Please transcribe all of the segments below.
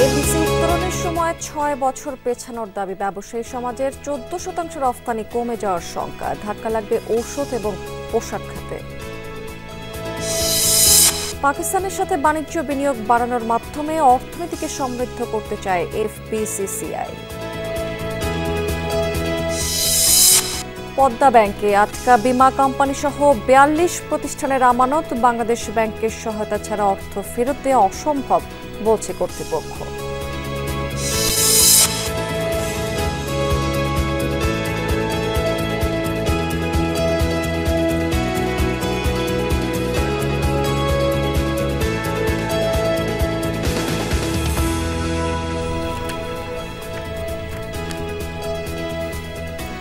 LDC উত্তোলনের সময় ৬ বছর পেছানোর দাবি ব্যবসায়ী সমাজের। ১৪% রফতানি কমে যাওয়ার শঙ্কা। ধাক্কা লাগবে ঔষধ এবং পোশাক খাতে। পাকিস্তানের সাথে বাণিজ্য বিনিয়োগ বাড়ানোর মাধ্যমে অর্থনীতিকে সমৃদ্ধ করতে চায় এফবিসিসিআই। পদ্মা ব্যাংকে আটকা বীমা কোম্পানি সহ ৪২ প্রতিষ্ঠানের আমানত। বাংলাদেশ ব্যাংকের সহায়তা ছাড়া অর্থ ফেরত দেওয়া অসম্ভব বলছে কর্তৃপক্ষ।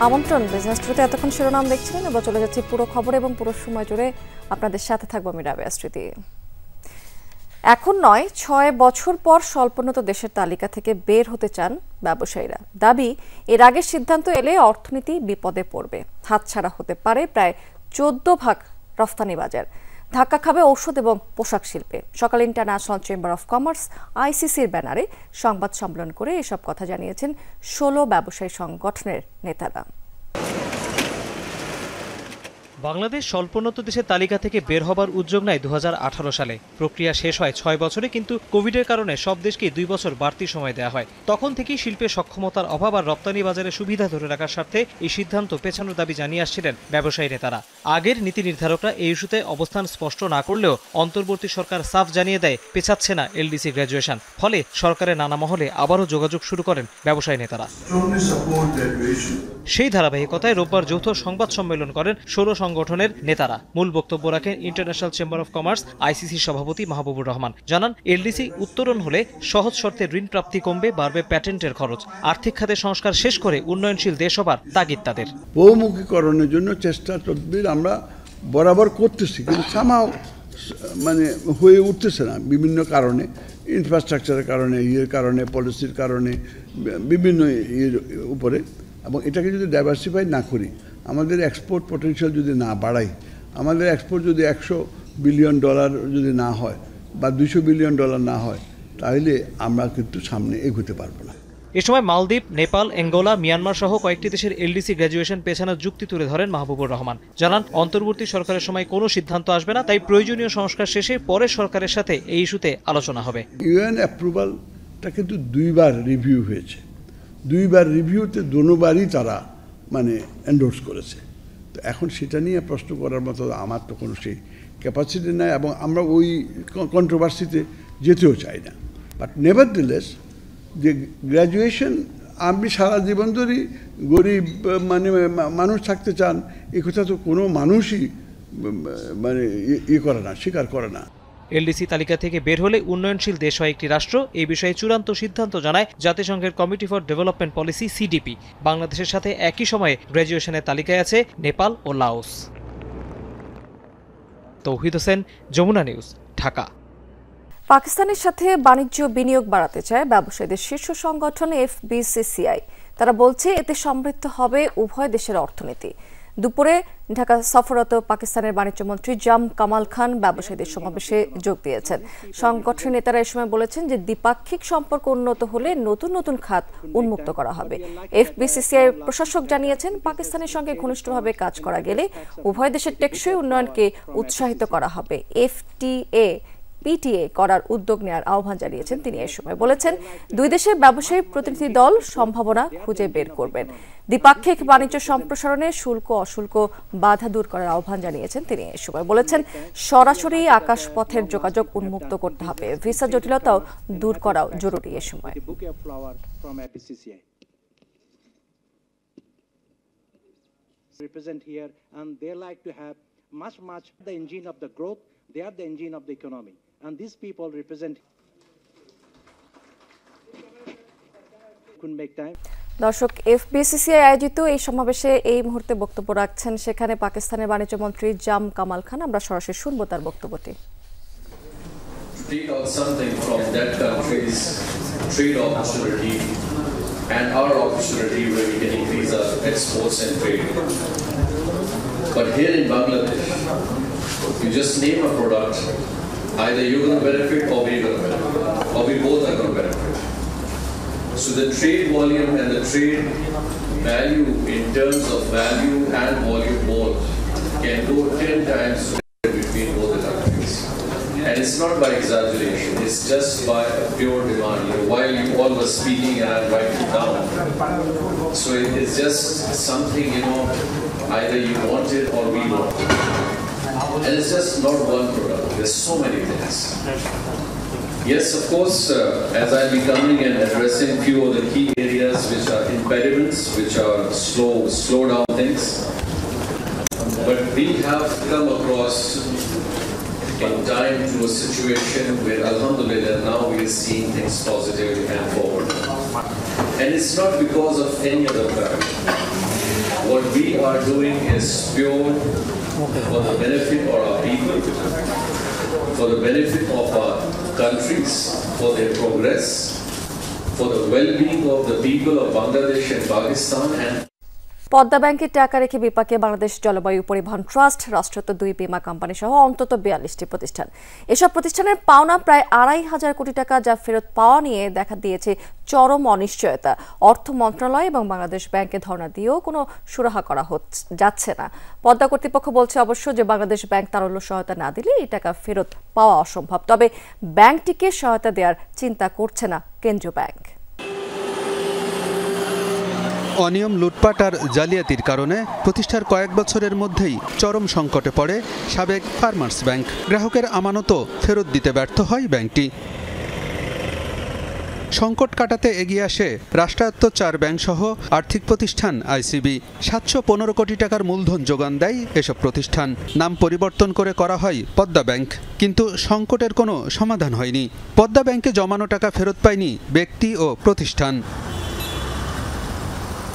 আমন্ত্রণ বিজনেস ট্রুতে এতক্ষণ শিরোনাম দেখছিলেন। এবার চলে যাচ্ছি পুরো খবর এবং পুরো সময় জুড়ে আপনাদের সাথে থাকবো আমি রাবেয়া স্মৃতি। এখন নয়, ৬ বছর পর স্বল্পোন্নত দেশের তালিকা থেকে বের হতে চান ব্যবসায়ীরা। দাবি, এর আগের সিদ্ধান্ত এলে অর্থনীতি বিপদে পড়বে। হাতছাড়া হতে পারে প্রায় ১৪% রফতানি বাজার। ধাক্কা খাবে ঔষধ এবং পোশাক শিল্পে। সকালে ইন্টারন্যাশনাল চেম্বার অফ কমার্স আইসিসির ব্যানারে সংবাদ সম্মেলন করে এসব কথা জানিয়েছেন ১৬ ব্যবসায়ী সংগঠনের নেতারা। বাংলাদেশ স্বল্পোন্নত দেশের তালিকা থেকে বের হবার উদ্যোগ নেয় ২০১৮ সালে। প্রক্রিয়া শেষ হয় ৬ বছরে, কিন্তু কোভিডের কারণে সব দেশকেই ২ বছর বাড়তি সময় দেওয়া হয়। তখন থেকেই শিল্পের সক্ষমতার অভাব আর রপ্তানি বাজারের সুবিধা ধরে রাখার স্বার্থে এই সিদ্ধান্ত পেছানোর দাবি জানিয়ে আসছিলেন ব্যবসায়ী নেতারা। আগের নীতি নির্ধারকরা এই ইস্যুতে অবস্থান স্পষ্ট না করলেও অন্তর্বর্তী সরকার সাফ জানিয়ে দেয় পেছাচ্ছে না এলডিসি গ্র্যাজুয়েশন। ফলে সরকারের নানা মহলে আবারও যোগাযোগ শুরু করেন ব্যবসায়ী নেতারা। সেই ধারাবাহিকতায় রোববার যৌথ সংবাদ সম্মেলন করেন ১৬ সংগঠনের নেতারা। মূল বক্তব্য রাখেন ইন্টারন্যাশনাল চেম্বার অফ কমার্স আইসিসির সভাপতি মাহবুবুর রহমান। জানান, এলডিসি উত্তোলন হলে সহজ শর্তে ঋণ প্রাপ্তি কমবে, বাড়বে প্যাটেন্টের খরচ। আর্থিক খাতে সংস্কার শেষ করে উন্নয়নশীল দেশ হবার তাগিদ তাদের। বহুমুখীকরণের জন্য চেষ্টা তদবির আমরা বরাবর করতেছি, কিন্তু সামাও হয়ে উঠতেছে না বিভিন্ন কারণে, ইনফ্রাস্ট্রাকচারের কারণে, কারণে, পলিসির কারণে, বিভিন্ন উপরে। এবং এটাকে যদি ডাইভার্সিফাই না করি, আমাদের এক্সপোর্ট পটেনশিয়াল যদি না বাড়াই, আমাদের এক্সপোর্ট যদি $100 বিলিয়ন যদি না হয় বা $200 বিলিয়ন না হয়, তাহলে আমরা কিন্তু সামনে এগোতে পারবো না। এ সময় মালদ্বীপ, নেপাল, অ্যাঙ্গোলা, মিয়ানমার সহ কয়েকটি দেশের এলডিসি গ্র্যাজুয়েশন পেছানোর যুক্তি তুলে ধরেন মাহবুবুর রহমান। জানান, অন্তর্বর্তী সরকারের সময় কোনো সিদ্ধান্ত আসবে না, তাই প্রয়োজনীয় সংস্কার শেষে পরে সরকারের সাথে এই ইস্যুতে আলোচনা হবে। ইউএন অ্যাপ্রুভালটা কিন্তু 2বার রিভিউ হয়েছে। 2বার রিভিউতে দুবারই তারা এন্ডোর্স করেছে। তো এখন সেটা নিয়ে প্রশ্ন করার মতো আমার তো কোনো সেই ক্যাপাসিটি নাই, এবং আমরা ওই কন্ট্রোভার্সিতে যেতেও চাই না। বাট নেভারদিলেস, যে গ্র্যাজুয়েশন আপনি সারা জীবন ধরেই গরিব মানুষ থাকতে চান, এই কথা তো কোনো মানুষই করে না, স্বীকার করে না। এলডিসি তালিকা থেকে বের হলে উন্নয়নশীল দেশ হয় একটি রাষ্ট্র, এই বিষয়ে চূড়ান্ত সিদ্ধান্ত জানায় জাতিসংঘের committee for development policy CDP. বাংলাদেশের সাথে একই সময়ে গ্র্যাজুয়েশনের তালিকায় আছে নেপাল ও লাওস। তৌহিদ হোসেন, যমুনা নিউজ, ঢাকা। পাকিস্তানের সাথে বাণিজ্য বিনিয়োগ বাড়াতে চায় ব্যবসায়ীদের শীর্ষ সংগঠন এফবিসিসিআই। তারা বলছে এতে সমৃদ্ধ হবে উভয় দেশের অর্থনীতি। দুপুরে ঢাকা সফররত পাকিস্তানের বাণিজ্যমন্ত্রী জাম কামাল খান ব্যবসায়ীদের সমাবেশে যোগ দিয়েছেন। সংগঠনের নেতারা এ সময় বলেছেন যে দ্বিপাক্ষিক সম্পর্ক উন্নত হলে নতুন নতুন খাত উন্মুক্ত করা হবে। এফবিসিসিআই প্রশাসক জানিয়েছেন, পাকিস্তানের সঙ্গে ঘনিষ্ঠভাবে কাজ করা গেলে উভয় দেশের টেকসই উন্নয়নকে উৎসাহিত করা হবে। এফটিএ পিটিএ করার উদ্যোগ নেওয়ার আহ্বান জানিয়েছেন তিনি। এ সময় বলেছেন, দুই দেশের ব্যবসায়ী প্রতিনিধি দল সম্ভাবনা খুঁজে বের করবেন। দ্বিপাক্ষিক বাণিজ্য সম্প্রসারণে শুল্ক অশুল্ক বাধা দূর করার আহ্বান জানিয়েছেন তিনি। এ সময় বলেছেন, সরাসরি আকাশপথের যোগাযোগ উন্মুক্ত করতে হবে, ভিসা জটিলতাও দূর করাও জরুরি। এ সময় They are the engine of the economy, and these people represent. Couldn't make time. দর্শক, এফবিসিসিআই আয়োজিত এই সমাবেশে এই মুহূর্তে বক্তব্য রাখছেন সেখানে পাকিস্তানের বাণিজ্য মন্ত্রী জাম কামাল খান। আমরা সরাসরি শুনব তার বক্তব্যটি। Take out something from that country's trade opportunity and our opportunity where we can increase our exports and trade. But here in Bangladesh, you just name a product, either you're going to benefit or we're going to benefit, or we both are So the trade volume and the trade value in terms of value and volume both can go 10 times between both the countries. And it's not by exaggeration, it's just by a pure demand. While you all were speaking and I write it down. So it's just something, either you want it or we want it. And it's just not one product, there's so many things. Yes, of course, as I'll be coming and addressing few of the key areas which are impediments, which are slow down things. But we have come across in time to a situation where, alhamdulillah, now we are seeing things positive and forward. And it's not because of any other fact. What we are doing is pure for the benefit of our people, for the benefit of our countries, for their progress, for the well-being of the people of Bangladesh and Pakistan. And Padma ব্যাংকে টাকা রেখে বিপাকে বাংলাদেশ জলবায়ু পরিবহন trust, রাষ্ট্রায়ত্ত 2 বীমা company সহ অন্তত 42টি প্রতিষ্ঠান। এসব প্রতিষ্ঠানের পাওনা প্রায় 2,500 কোটি টাকা, যা ফেরত পাওয়া নিয়ে দেখা দিয়েছে চরম অনিশ্চয়তা। অর্থ মন্ত্রণালয় এবং বাংলাদেশ ব্যাংকে ধর্ণা দিয়েও কোনো সুরাহা করা যাচ্ছে না। পদ্মা কর্তৃপক্ষ বলছে অবশ্য যে বাংলাদেশ ব্যাংক তারল্য সহায়তা না দিলে এই টাকা ফেরত পাওয়া অসম্ভব। তবে ব্যাংকটিকে সহায়তা দেওয়ার চিন্তা করছে না কেন্দ্রীয় ব্যাংক। অনিয়ম, লুটপাট আর জালিয়াতির কারণে প্রতিষ্ঠার কয়েক বছরের মধ্যেই চরম সংকটে পড়ে সাবেক ফার্মার্স ব্যাংক। গ্রাহকের আমানতও ফেরত দিতে ব্যর্থ হয় ব্যাংকটি। সংকট কাটাতে এগিয়ে আসে রাষ্ট্রায়ত্ত 4 ব্যাংক সহ আর্থিক প্রতিষ্ঠান আইসিবি। 715 কোটি টাকার মূলধন যোগান দেয় এসব প্রতিষ্ঠান। নাম পরিবর্তন করে করা হয় পদ্মা ব্যাংক, কিন্তু সংকটের কোনো সমাধান হয়নি। পদ্মা ব্যাংকে জমানো টাকা ফেরত পায়নি ব্যক্তি ও প্রতিষ্ঠান।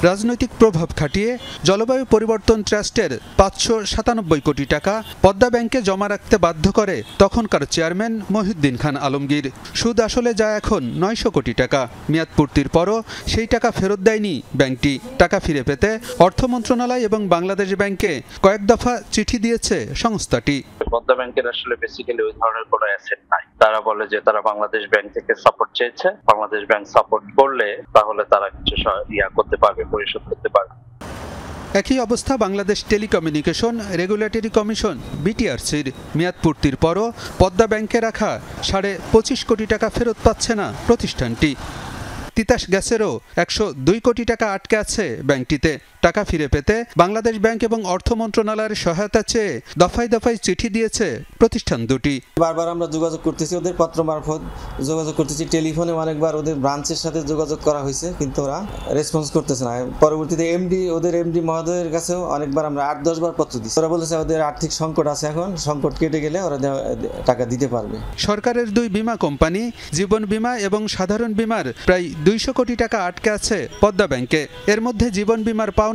রাজনৈতিক প্রভাব খাটিয়ে জলবায়ু পরিবর্তন ট্রাস্টের 597 কোটি টাকা পদ্মা ব্যাংকে জমা রাখতে বাধ্য করে তখনকার চেয়ারম্যান মহিউদ্দিন খান আলমগীর। সুদ আসলে যায় এখন 900 কোটি টাকা। মেয়াদ পূর্তির পরও সেই টাকা ফেরত দেয়নি ব্যাংকটি। টাকা ফিরে পেতে অর্থ মন্ত্রণালয় এবং বাংলাদেশ ব্যাংকে কয়েক দফা চিঠি দিয়েছে সংস্থাটি। পদ্মা ব্যাংকের আসলে বেসিক্যালি ওই ধরনের কোনো অ্যাসেট নাই। তারা বলে যে তারা বাংলাদেশ ব্যাংক থেকে সাপোর্ট চেয়েছে, বাংলাদেশ ব্যাংক সাপোর্ট করলে তাহলে তারা কিছু করতে পারবে, পরিশোধ করতে পারবে। একই অবস্থা বাংলাদেশ টেলিকমিউনিকেশন রেগুলেটরি কমিশন বিটিআরসির। মেয়াদ পূর্তির পরও পদ্মা ব্যাংকে রাখা 25.5 কোটি টাকা ফেরত পাচ্ছে না প্রতিষ্ঠানটি। তিতাস গ্যাসেরও 102 কোটি টাকা আটকে আছে ব্যাংকটিতে। টাকা ফিরে পেতে বাংলাদেশ ব্যাংক এবং অর্থ মন্ত্রণালয়ের সহায়তা চেয়ে দফায় দফায় চিঠি দিয়েছে প্রতিষ্ঠান দুটি। বারবার আমরা যোগাযোগ করতেছি, ওদের পত্র মারফত যোগাযোগ করতেছি, টেলিফোনে অনেকবার ওদের ব্রাঞ্চের সাথে যোগাযোগ করা হয়েছে, কিন্তু ওরা রেসপন্স করতেছে না। পরবর্তীতে ওদের এমডি মহোদয়ের কাছেও অনেকবার আমরা 8-10 বার পত্র দিচ্ছি। ওরা বলেছে ওদের আর্থিক সংকট আছে, এখন সংকট কেটে গেলে ওরা টাকা দিতে পারবে। সরকারের 2 বীমা কোম্পানি জীবন বীমা এবং সাধারণ বীমার প্রায় 200 কোটি টাকা আটকে আছে পদ্মা ব্যাংকে। এর মধ্যে জীবন বীমার পাওনা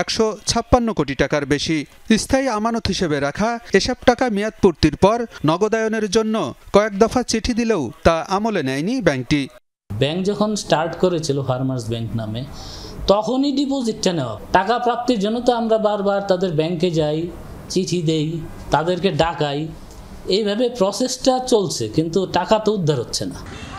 156 কোটি টাকার বেশি। স্থায়ী আমানত হিসেবে রাখা এসব টাকা মেয়াদ পূর্তির পর নগদায়নের জন্য কয়েক দফা চিঠি দিলেও তা আমলে নেয়নি ব্যাংকটি। ব্যাংক যখন স্টার্ট করেছিল ফার্মার্স ব্যাংক নামে, তখনই ডিপোজিটটা নেওয়া। টাকা প্রাপ্তির জন্য তো আমরা বারবার তাদের ব্যাংকে যাই, চিঠি দেই, তাদেরকে ডাকাই, এইভাবে প্রসেসটা চলছে, কিন্তু টাকা তো উদ্ধার হচ্ছে না।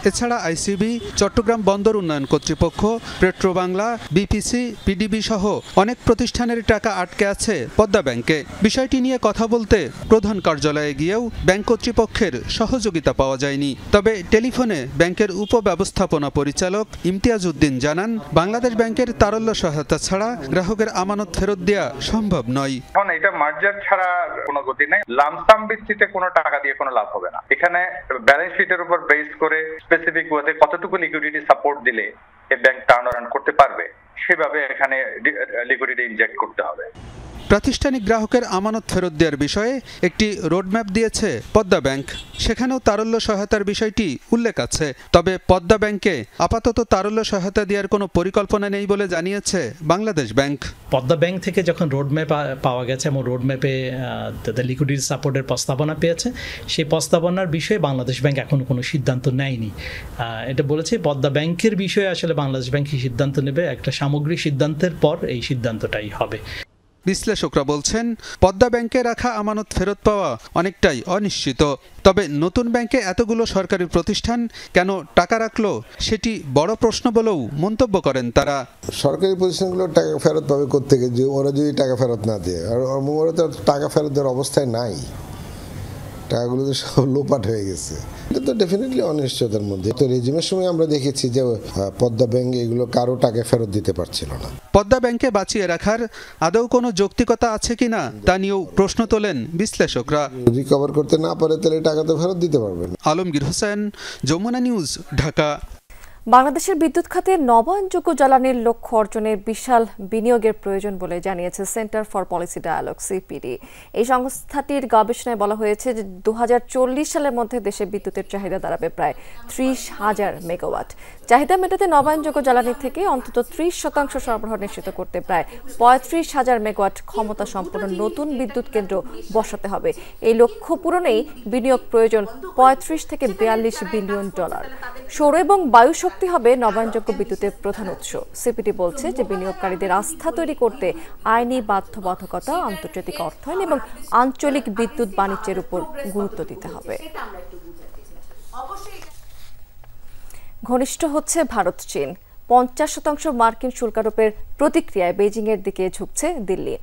এছাড়া আইসিবি, চট্টগ্রাম বন্দর উন্নয়ন কর্তৃপক্ষ, পেট্রোবাংলা, বিপিসি, পিডিবি সহ অনেক প্রতিষ্ঠানের টাকা আটকে আছে পদ্মা ব্যাংকে। বিষয়টি নিয়ে কথা বলতে প্রধান কার্যালয়ে গিয়েও ব্যাংক কর্তৃপক্ষের সহযোগিতা পাওয়া যায়নি। তবে টেলিফোনে ব্যাংকের উপব্যবস্থাপনা পরিচালক ইমতিয়াজ উদ্দিন জানান, বাংলাদেশ ব্যাংকের তারল্য সহায়তা ছাড়া গ্রাহকের আমানত ফেরত দেওয়া সম্ভব নয়। এখন এটা মার্জার ছাড়া কোনো গতি নেই। লামসাম ভিত্তিতে কোনো টাকা দিয়ে কোনো লাভ হবে না। এখানে ব্যালেন্স শিটের উপর বেস করে স্পেসিফিক ওয়েতে কতটুকু লিকুইডিটি সাপোর্ট দিলে এই ব্যাংক টার্ন অ্যারাউন্ড করতে পারবে, সেভাবে এখানে লিকুইডিটি ইনজেক্ট করতে হবে। প্রাতিষ্ঠানিক গ্রাহকের আমানত ফেরত দেওয়ার বিষয়ে একটি রোডম্যাপ দিয়েছে পদ্মা ব্যাংক। সেখানেও তারল্য সহায়তার বিষয়টি উল্লেখ আছে। তবে পদ্মা ব্যাংকে আপাতত তারল্য সহায়তা দেওয়ার কোনো পরিকল্পনা নেই বলে জানিয়েছে বাংলাদেশ ব্যাংক। পদ্মা ব্যাংক থেকে যখন রোডম্যাপ পাওয়া গেছে এবং রোডম্যাপে তাদের লিকুইডিটি সাপোর্টের প্রস্তাবনা পেয়েছে, সেই প্রস্তাবনার বিষয়ে বাংলাদেশ ব্যাংক এখনও কোনো সিদ্ধান্ত নেয়নি। এটা বলেছে পদ্মা ব্যাংকের বিষয়ে আসলে বাংলাদেশ ব্যাংক সিদ্ধান্ত নেবে, একটা সামগ্রিক সিদ্ধান্তের পর এই সিদ্ধান্তটাই হবে। বিশ্লেষকরা বলছেন পদ্মা ব্যাংকে রাখা আমানত ফেরত পাওয়া অনেকটাই অনিশ্চিত। তবে নতুন ব্যাংকে এতগুলো সরকারি প্রতিষ্ঠান কেন টাকা রাখলো সেটি বড় প্রশ্ন বলেও মন্তব্য করেন তারা। সরকারি প্রতিষ্ঠানগুলো টাকা ফেরত পাবে কোত্থেকে, যে ওরা যদি টাকা ফেরত না দেয়, আর ওরা তো টাকা ফেরত দেওয়ার অবস্থায় নাই, টাকাগুলো তো সব লোপাট হয়ে গেছে। এটা তো ডেফিনেটলি অনিশ্চয়তার মধ্যে। তো রেজিমের সময় আমরা দেখেছি যে পদ্মা ব্যাংক এগুলো কারো টাকা ফেরত দিতে পারছিল না। পদ্মা ব্যাংকে বাঁচিয়ে রাখার আদৌ কোনো যৌক্তিকতা আছে কিনা তা নিয়েও প্রশ্ন তোলেন বিশ্লেষকরা। রিকভার করতে না পারে তাহলে টাকা তো ফেরত দিতে পারবেন। আলমগীর হোসেন, যমুনা নিউজ, ঢাকা। বাংলাদেশের বিদ্যুৎ খাতে নবায়নযোগ্য জ্বালানির লক্ষ্য অর্জনের বিশাল বিনিয়োগের প্রয়োজন বলে জানিয়েছে Centre for Policy Dialogue CPD. এই সংস্থাটির গবেষণায় বলা হয়েছে যে 2040 সালের মধ্যে দেশে বিদ্যুতের চাহিদা দাঁড়াবে প্রায় 30,000 মেগাওয়াট। চাহিদা মেটাতে নবায়নযোগ্য জ্বালানি থেকে অন্তত 30% সরবরাহ নিশ্চিত করতে প্রায় 35,000 মেগাওয়াট ক্ষমতা সম্পন্ন নতুন বিদ্যুৎ কেন্দ্র বসাতে হবে। এই লক্ষ্য পূরণেই বিনিয়োগ প্রয়োজন 35 থেকে 42 বিলিয়ন ডলার। সৌর এবং বায়ু শক্তি হবে নবায়নযোগ্য বিদ্যুতের প্রধান উৎস। সিপিডি বলছে যে বিনিয়োগকারীদের আস্থা তৈরি করতে আইনি বাধ্যবাধকতা, আন্তর্জাতিক অর্থায়ন এবং আঞ্চলিক বিদ্যুৎ বাণিজ্যের উপর গুরুত্ব দিতে হবে। ঘনিষ্ঠ হচ্ছে ভারত চীন। 50% মার্কিন শুল্কারোপের প্রতিক্রিয়ায় বেইজিংয়ের দিকে ঝুঁকছে দিল্লি,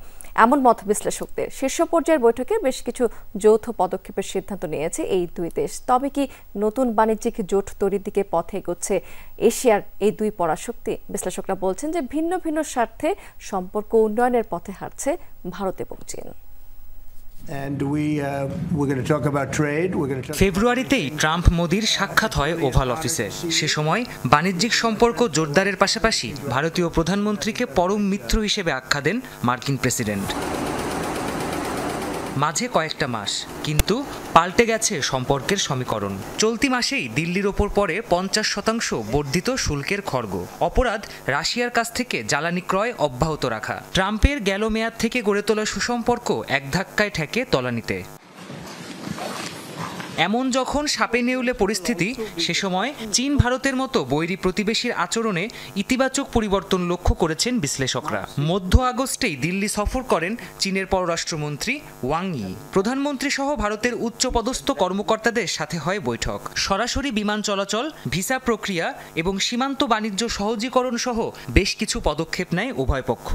এমন মত বিশ্লেষকদের। শীর্ষ পর্যায়ের বৈঠকে বেশ কিছু যৌথ পদক্ষেপের সিদ্ধান্ত নিয়েছে এই দুই দেশ। তবে কি নতুন বাণিজ্যিক জোট তৈরির দিকে পথে এগোচ্ছে এশিয়ার এই দুই পরাশক্তি? বিশ্লেষকরা বলছেন যে ভিন্ন ভিন্ন স্বার্থে সম্পর্ক উন্নয়নের পথে হাঁটছে ভারত এবং চীন। ফেব্রুয়ারিতেই ট্রাম্প মোদির সাক্ষাৎ হয় ওভাল অফিসে। সে সময় বাণিজ্যিক সম্পর্ক জোরদারের পাশাপাশি ভারতীয় প্রধানমন্ত্রীকে পরম মিত্র হিসেবে আখ্যা দেন মার্কিন প্রেসিডেন্ট। মাঝে কয়েকটা মাস, কিন্তু পাল্টে গেছে সম্পর্কের সমীকরণ। চলতি মাসেই দিল্লির ওপর পড়ে 50% বর্ধিত শুল্কের খড়গ। অপরাধ রাশিয়ার কাছ থেকে জ্বালানি ক্রয় অব্যাহত রাখা। ট্রাম্পের গেল মেয়াদ থেকে গড়ে তোলা সুসম্পর্ক এক ধাক্কায় ঠেকে তলানিতে। এমন যখন সাপে নেউলে পরিস্থিতি, সে সময় চীন ভারতের মতো বৈরী প্রতিবেশীর আচরণে ইতিবাচক পরিবর্তন লক্ষ্য করেছেন বিশ্লেষকরা। মধ্য আগস্টেই দিল্লি সফর করেন চীনের পররাষ্ট্রমন্ত্রী ওয়াং ই। প্রধানমন্ত্রী সহ ভারতের উচ্চপদস্থ কর্মকর্তাদের সাথে হয় বৈঠক। সরাসরি বিমান চলাচল, ভিসা প্রক্রিয়া এবং সীমান্ত বাণিজ্য সহজীকরণ সহ বেশ কিছু পদক্ষেপ নেয় উভয় পক্ষ।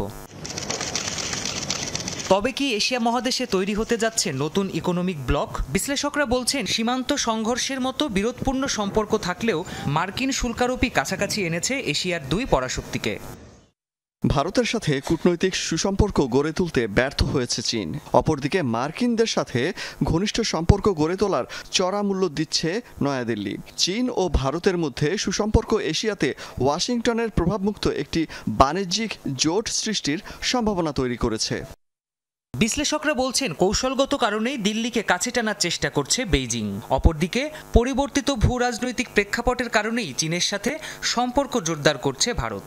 তবে কি এশিয়া মহাদেশে তৈরি হতে যাচ্ছে নতুন ইকোনমিক ব্লক? বিশ্লেষকরা বলছেন সীমান্ত সংঘর্ষের মতো বিরোধপূর্ণ সম্পর্ক থাকলেও মার্কিন শুল্কারোপই কাছাকাছি এনেছে এশিয়ার দুই পরাশক্তিকে। ভারতের সাথে কূটনৈতিক সুসম্পর্ক গড়ে তুলতে ব্যর্থ হয়েছে চীন। অপরদিকে মার্কিনদের সাথে ঘনিষ্ঠ সম্পর্ক গড়ে তোলার চড়া মূল্য দিচ্ছে নয়াদিল্লি। চীন ও ভারতের মধ্যে সুসম্পর্ক এশিয়াতে ওয়াশিংটনের প্রভাবমুক্ত একটি বাণিজ্যিক জোট সৃষ্টির সম্ভাবনা তৈরি করেছে। বিশ্লেষকরা বলছেন কৌশলগত কারণেই দিল্লিকে কাছে টানার চেষ্টা করছে বেইজিং। অপরদিকে পরিবর্তিত ভূ রাজনৈতিক প্রেক্ষাপটের কারণেই চীনের সাথে সম্পর্ক জোরদার করছে ভারত।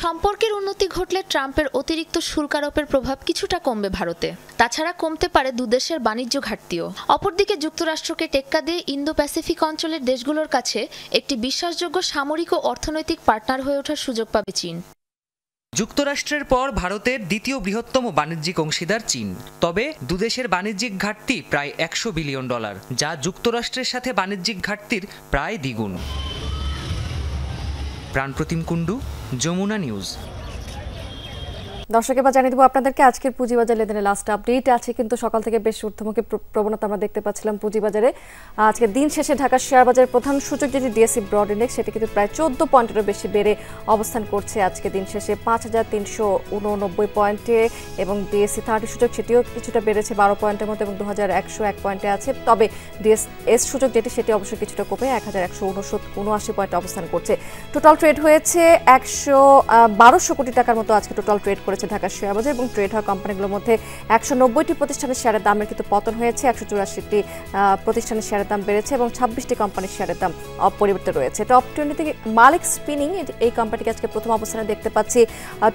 সম্পর্কের উন্নতি ঘটলে ট্রাম্পের অতিরিক্ত শুল্ক আরোপের প্রভাব কিছুটা কমবে ভারতে। তাছাড়া কমতে পারে দুদেশের বাণিজ্য ঘাটতিও। অপরদিকে যুক্তরাষ্ট্রকে টেক্কা দিয়ে ইন্দো প্যাসিফিক অঞ্চলের দেশগুলোর কাছে একটি বিশ্বাসযোগ্য সামরিক ও অর্থনৈতিক পার্টনার হয়ে ওঠার সুযোগ পাবে চীন। যুক্তরাষ্ট্রের পর ভারতের দ্বিতীয় বৃহত্তম বাণিজ্যিক অংশীদার চীন। তবে দুদেশের বাণিজ্যিক ঘাটতি প্রায় $100 বিলিয়ন, যা যুক্তরাষ্ট্রের সাথে বাণিজ্যিক ঘাটতির প্রায় দ্বিগুণ। প্রাণপ্রতিম কুণ্ডু, যমুনা নিউজ। দর্শক, এবার জানিয়ে দেবো আপনাদেরকে আজকের পুঁজিবাজার লেনদেনের লাস্ট আপডেট আছে, কিন্তু সকাল থেকে বেশ ঊর্ধ্বমুখী প্রবণতা আমরা দেখতে পাচ্ছিলাম পুঁজিবাজারে। আজকে দিন শেষে ঢাকা শেয়ার বাজারের প্রধান সূচক যেটি ডিএসসি ব্রড ইন্ডেক্স, সেটি কিন্তু প্রায় 14 পয়েন্টেরও বেশি বেড়ে অবস্থান করছে আজকে দিন শেষে 5389 পয়েন্টে, এবং ডিএসসি 30 সূচক সেটিও কিছুটা বেড়েছে 12 পয়েন্টের মতো এবং 2101 পয়েন্টে আছে। তবে ডিএসএস সূচক যেটি সেটি অবশ্যই কিছুটা কমে 1179 পয়েন্টে অবস্থান করছে। টোটাল ট্রেড হয়েছে 1200 কোটি টাকার মতো আজকে টোটাল ট্রেড করেছে ঢাকা শেয়ার বাজার, এবং ট্রেড হওয়া কোম্পানিগুলোর মধ্যে 190টি প্রতিষ্ঠানের শেয়ারের দামের কিন্তু পতন হয়েছে, 184টি প্রতিষ্ঠানের শেয়ারের দাম বেড়েছে এবং 26টি কোম্পানির শেয়ারের দাম অপরিবর্তিত রয়েছে। টপ 20 থেকে মালিক স্পিনিং এই কোম্পানিকে আজকে প্রথম অবস্থানে দেখতে পাচ্ছি।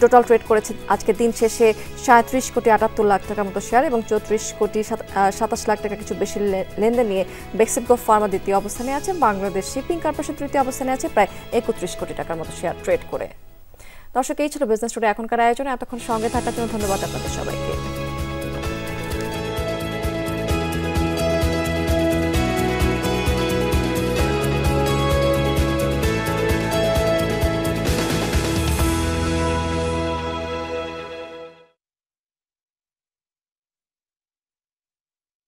টোটাল ট্রেড করেছে আজকে দিন শেষে 37 কোটি 78 লাখ টাকার মতো শেয়ার এবং 34 কোটি 27 লাখ টাকা কিছু বেশি লেনদেন নিয়ে বেক্সিমকো ফার্মা দ্বিতীয় অবস্থানে আছে। বাংলাদেশ শিপিং কর্পোরেশন তৃতীয় অবস্থানে আছে প্রায় 31 কোটি টাকার মতো শেয়ার ট্রেড করে। দর্শক, এই ছিল বিজনেস টুডে এখনকার আয়োজনে। এতক্ষণ সঙ্গে থাকার জন্য ধন্যবাদ আপনাদের সবাইকে।